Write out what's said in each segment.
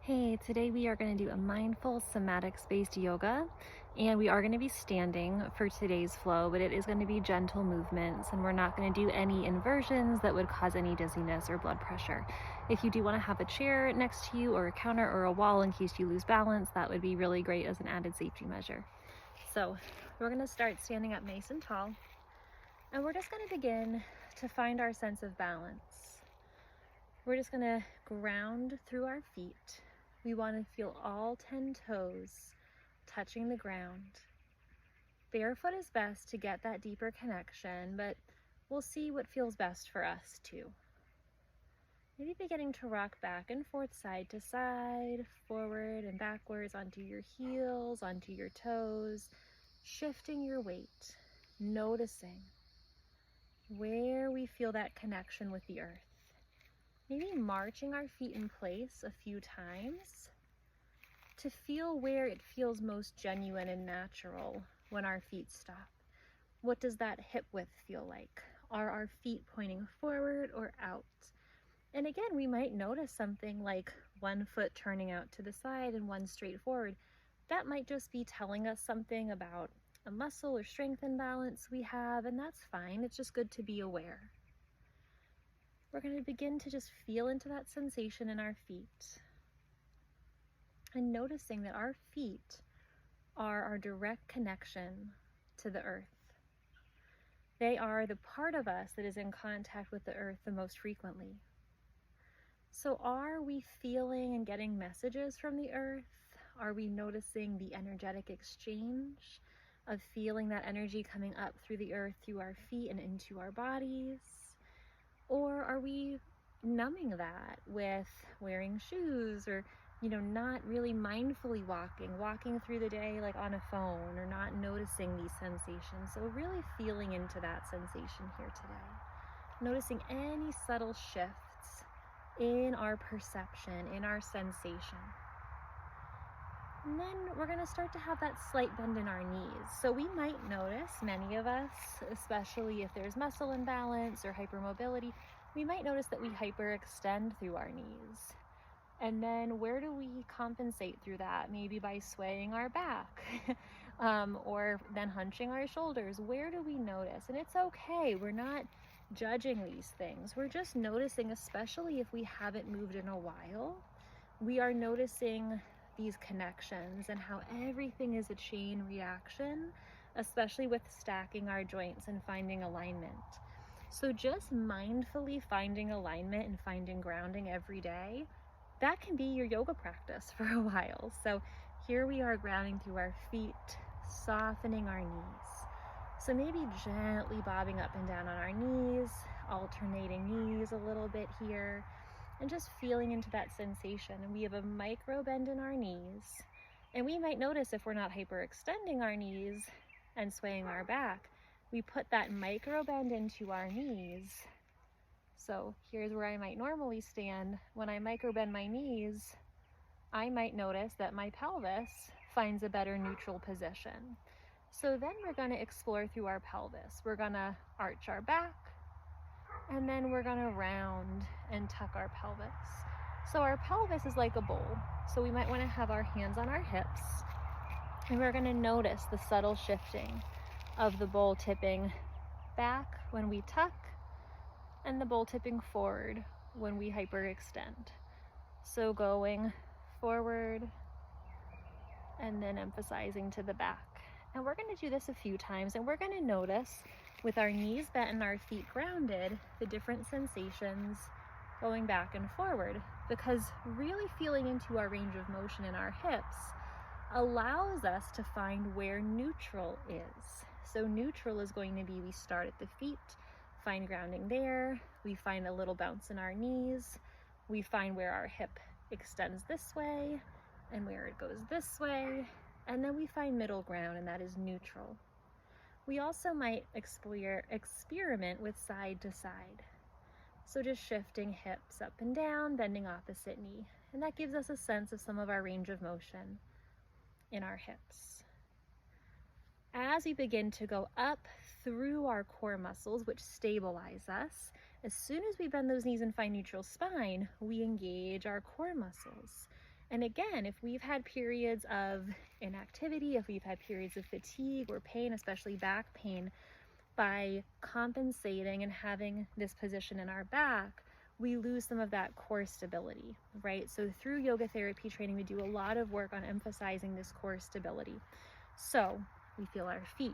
Hey, today we are going to do a mindful somatics based yoga, and we are going to be standing for today's flow, but it is going to be gentle movements, and we're not going to do any inversions that would cause any dizziness or blood pressure. If you do want to have a chair next to you or a counter or a wall in case you lose balance, that would be really great as an added safety measure. So we're going to start standing up nice and tall, and we're just going to begin to find our sense of balance. We're just going to ground through our feet. We want to feel all 10 toes touching the ground. Barefoot is best to get that deeper connection, but we'll see what feels best for us too. Maybe beginning to rock back and forth, side to side, forward and backwards onto your heels, onto your toes, shifting your weight, noticing where we feel that connection with the earth. Maybe marching our feet in place a few times to feel where it feels most genuine and natural when our feet stop. What does that hip width feel like? Are our feet pointing forward or out? And again, we might notice something like one foot turning out to the side and one straight forward. That might just be telling us something about a muscle or strength imbalance we have, and that's fine. It's just good to be aware. We're going to begin to just feel into that sensation in our feet and noticing that our feet are our direct connection to the earth. They are the part of us that is in contact with the earth the most frequently. So are we feeling and getting messages from the earth? Are we noticing the energetic exchange of feeling that energy coming up through the earth, through our feet and into our bodies? Or are we numbing that with wearing shoes or not really mindfully walking through the day like on a phone, or not noticing these sensations? So really feeling into that sensation here today. Noticing any subtle shifts in our perception, in our sensation. And then we're going to start to have that slight bend in our knees. So we might notice, many of us, especially if there's muscle imbalance or hypermobility, we might notice that we hyperextend through our knees. And then where do we compensate through that? Maybe by swaying our back or then hunching our shoulders. Where do we notice? And it's okay. We're not judging these things. We're just noticing, especially if we haven't moved in a while, we are noticing these connections and how everything is a chain reaction, especially with stacking our joints and finding alignment. So just mindfully finding alignment and finding grounding every day, that can be your yoga practice for a while. So here we are grounding through our feet, softening our knees. So maybe gently bobbing up and down on our knees, alternating knees a little bit here, and just feeling into that sensation. And we have a micro bend in our knees. And we might notice if we're not hyperextending our knees and swaying our back, we put that micro bend into our knees. So here's where I might normally stand. When I micro bend my knees, I might notice that my pelvis finds a better neutral position. So then we're going to explore through our pelvis. We're going to arch our back, and then we're going to round and tuck our pelvis. So our pelvis is like a bowl. So we might want to have our hands on our hips, and we're going to notice the subtle shifting of the bowl tipping back when we tuck, and the bowl tipping forward when we hyperextend. So going forward and then emphasizing to the back. And we're going to do this a few times, and we're going to notice with our knees bent and our feet grounded, the different sensations going back and forward, because really feeling into our range of motion in our hips allows us to find where neutral is. So neutral is going to be, we start at the feet, find grounding there, we find a little bounce in our knees, we find where our hip extends this way and where it goes this way, and then we find middle ground, and that is neutral. We also might experiment with side to side. So just shifting hips up and down, bending opposite knee, and that gives us a sense of some of our range of motion in our hips. As we begin to go up through our core muscles, which stabilize us, as soon as we bend those knees and find neutral spine, we engage our core muscles. And again, if we've had periods of inactivity, if we've had periods of fatigue or pain, especially back pain, by compensating and having this position in our back, we lose some of that core stability, right? So through yoga therapy training, we do a lot of work on emphasizing this core stability. So we feel our feet,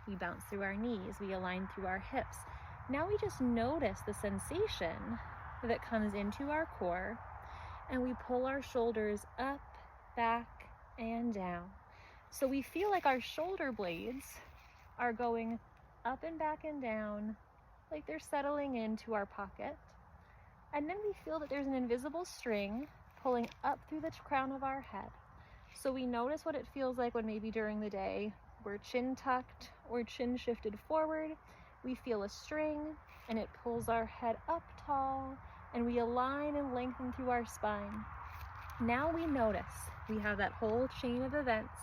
we bounce through our knees, we align through our hips. Now we just notice the sensation that comes into our core, and we pull our shoulders up, back, and down. So we feel like our shoulder blades are going up and back and down, like they're settling into our pocket. And then we feel that there's an invisible string pulling up through the crown of our head. So we notice what it feels like when maybe during the day we're chin tucked or chin shifted forward. We feel a string and it pulls our head up tall, and we align and lengthen through our spine. Now we notice we have that whole chain of events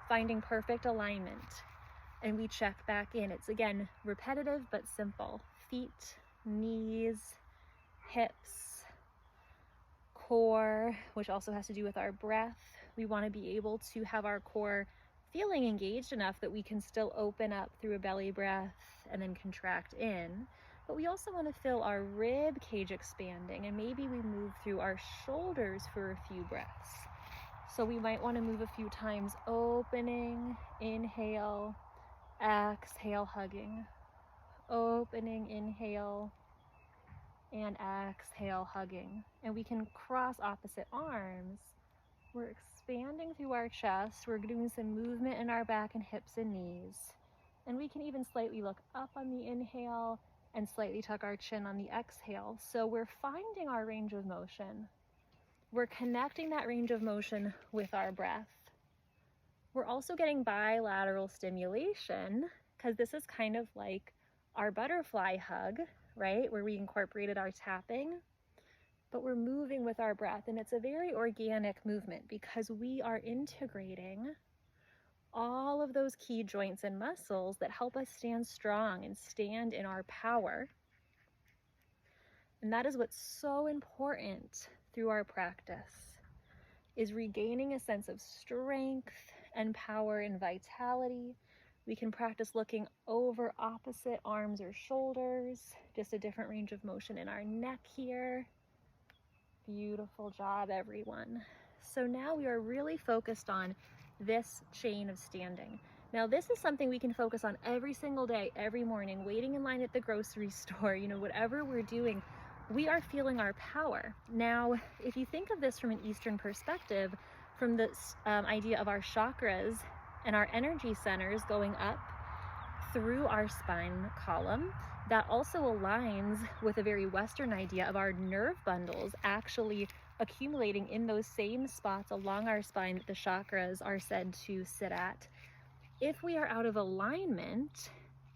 finding perfect alignment, and we check back in. It's again repetitive but simple. Feet, knees, hips, core, which also has to do with our breath. We want to be able to have our core feeling engaged enough that we can still open up through a belly breath and then contract in. But we also want to feel our rib cage expanding, and maybe we move through our shoulders for a few breaths. So we might want to move a few times, opening, inhale, exhale, hugging, opening, inhale, and exhale, hugging. And we can cross opposite arms. We're expanding through our chest. We're doing some movement in our back and hips and knees. And we can even slightly look up on the inhale and slightly tuck our chin on the exhale. So we're finding our range of motion. We're connecting that range of motion with our breath. We're also getting bilateral stimulation, because this is kind of like our butterfly hug, right? Where we incorporated our tapping, but we're moving with our breath. And it's a very organic movement because we are integrating all of those key joints and muscles that help us stand strong and stand in our power. And that is what's so important through our practice, is regaining a sense of strength and power and vitality. We can practice looking over opposite arms or shoulders, just a different range of motion in our neck here. Beautiful job, everyone. So now we are really focused on this chain of standing. Now this is something we can focus on every single day, every morning, waiting in line at the grocery store, whatever we're doing, we are feeling our power. Now, if you think of this from an Eastern perspective, from the idea of our chakras and our energy centers going up through our spine column, that also aligns with a very Western idea of our nerve bundles actually accumulating in those same spots along our spine that the chakras are said to sit at. If we are out of alignment,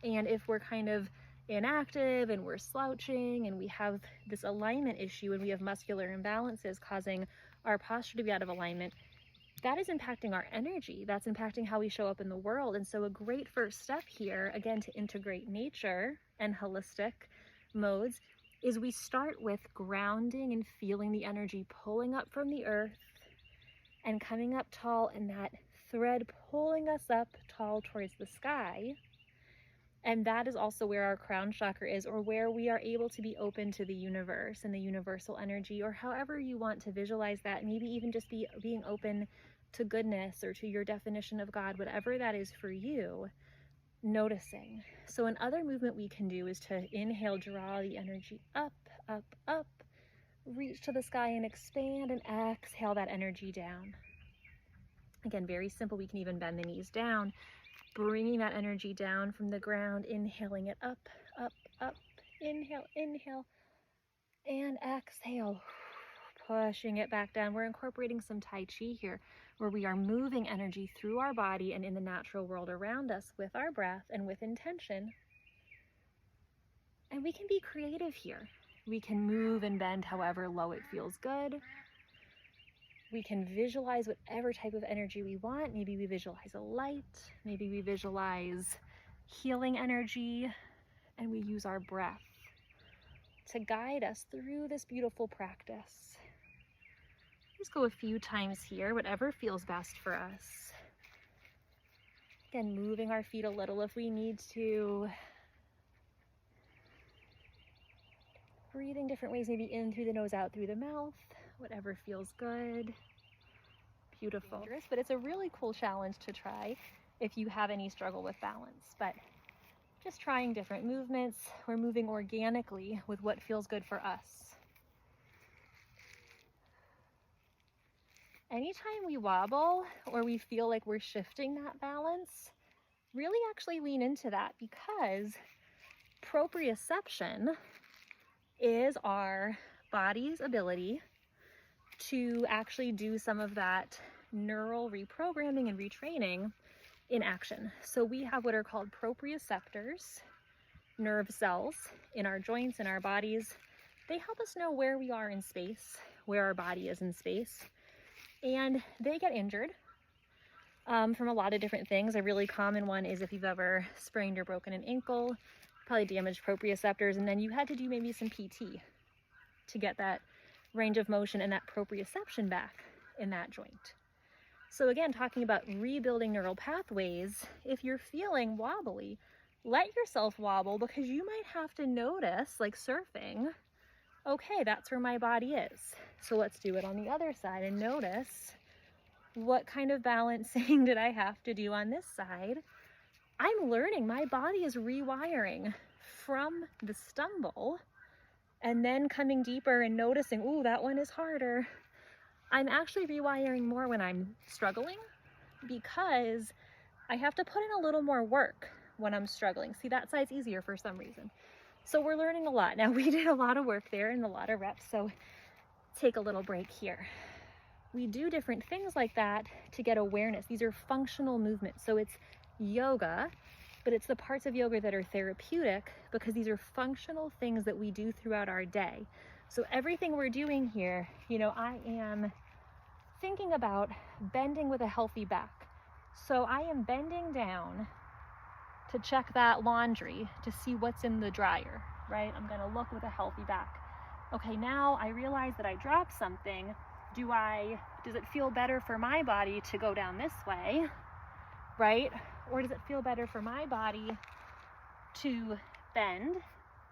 and if we're kind of inactive and we're slouching and we have this alignment issue and we have muscular imbalances causing our posture to be out of alignment, that is impacting our energy. That's impacting how we show up in the world. And so a great first step here, again, to integrate nature and holistic modes, is we start with grounding and feeling the energy pulling up from the earth and coming up tall, and that thread pulling us up tall towards the sky. And that is also where our crown chakra is, or where we are able to be open to the universe and the universal energy, or however you want to visualize that. Maybe even just being open to goodness or to your definition of God, whatever that is for you, noticing. So another movement we can do is to inhale, draw the energy up, up, up, reach to the sky and expand, and exhale that energy down. Again, very simple. We can even bend the knees down, bringing that energy down from the ground, inhaling it up, up, up, inhale, inhale, and exhale, pushing it back down. We're incorporating some Tai Chi here, where we are moving energy through our body and in the natural world around us with our breath and with intention. And we can be creative here. We can move and bend however low it feels good. We can visualize whatever type of energy we want. Maybe we visualize a light, maybe we visualize healing energy, and we use our breath to guide us through this beautiful practice. Just go a few times here, whatever feels best for us. Again, moving our feet a little if we need to. Breathing different ways, maybe in through the nose, out through the mouth, whatever feels good. Beautiful. Dangerous, but it's a really cool challenge to try if you have any struggle with balance. But just trying different movements. We're moving organically with what feels good for us. Anytime we wobble or we feel like we're shifting that balance, really actually lean into that, because proprioception is our body's ability to actually do some of that neural reprogramming and retraining in action. So we have what are called proprioceptors, nerve cells in our joints, in our bodies. They help us know where we are in space, where our body is in space, and they get injured from a lot of different things. A really common one is if you've ever sprained or broken an ankle, probably damaged proprioceptors, and then you had to do maybe some PT to get that range of motion and that proprioception back in that joint. So again, talking about rebuilding neural pathways, if you're feeling wobbly, let yourself wobble, because you might have to notice, like surfing, okay, that's where my body is. So let's do it on the other side and notice, what kind of balancing did I have to do on this side? I'm learning, my body is rewiring from the stumble and then coming deeper and noticing, ooh, that one is harder. I'm actually rewiring more when I'm struggling, because I have to put in a little more work when I'm struggling. See, that side's easier for some reason. So we're learning a lot. Now, we did a lot of work there and a lot of reps, so take a little break here. We do different things like that to get awareness. These are functional movements. So it's yoga, but it's the parts of yoga that are therapeutic, because these are functional things that we do throughout our day. So everything we're doing here, you know, I am thinking about bending with a healthy back. So I am bending down to check that laundry to see what's in the dryer, right? I'm gonna look with a healthy back. Okay, now I realize that I dropped something. Does it feel better for my body to go down this way, right? Or does it feel better for my body to bend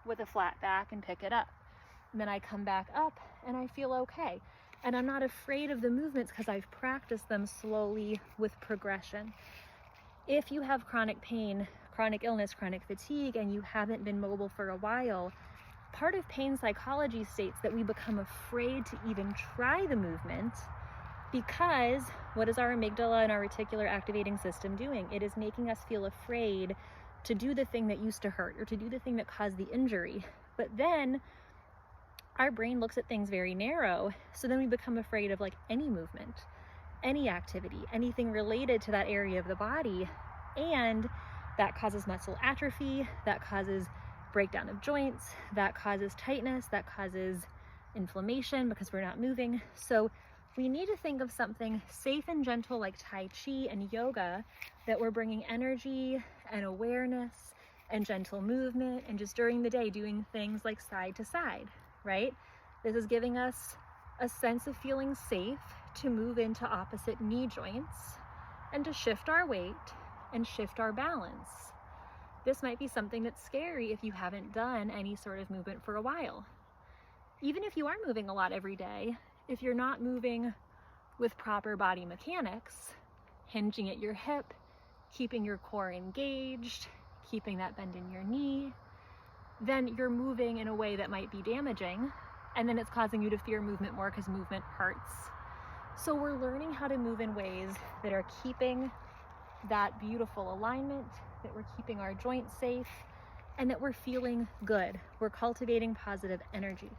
with a flat back and pick it up? And then I come back up and I feel okay. And I'm not afraid of the movements because I've practiced them slowly with progression. If you have chronic pain, chronic illness, chronic fatigue, and you haven't been mobile for a while, part of pain psychology states that we become afraid to even try the movement, because what is our amygdala and our reticular activating system doing? It is making us feel afraid to do the thing that used to hurt or to do the thing that caused the injury. But then our brain looks at things very narrow, so then we become afraid of like any movement, any activity, anything related to that area of the body, and that causes muscle atrophy, that causes breakdown of joints, that causes tightness, that causes inflammation because we're not moving. So we need to think of something safe and gentle like Tai Chi and yoga, that we're bringing energy and awareness and gentle movement, and just during the day doing things like side to side, right? This is giving us a sense of feeling safe to move into opposite knee joints and to shift our weight and shift our balance. This might be something that's scary if you haven't done any sort of movement for a while. Even if you are moving a lot every day, if you're not moving with proper body mechanics, hinging at your hip, keeping your core engaged, keeping that bend in your knee, then you're moving in a way that might be damaging, and then it's causing you to fear movement more because movement hurts. So we're learning how to move in ways that are keeping that beautiful alignment, that we're keeping our joints safe, and that we're feeling good. We're cultivating positive energy.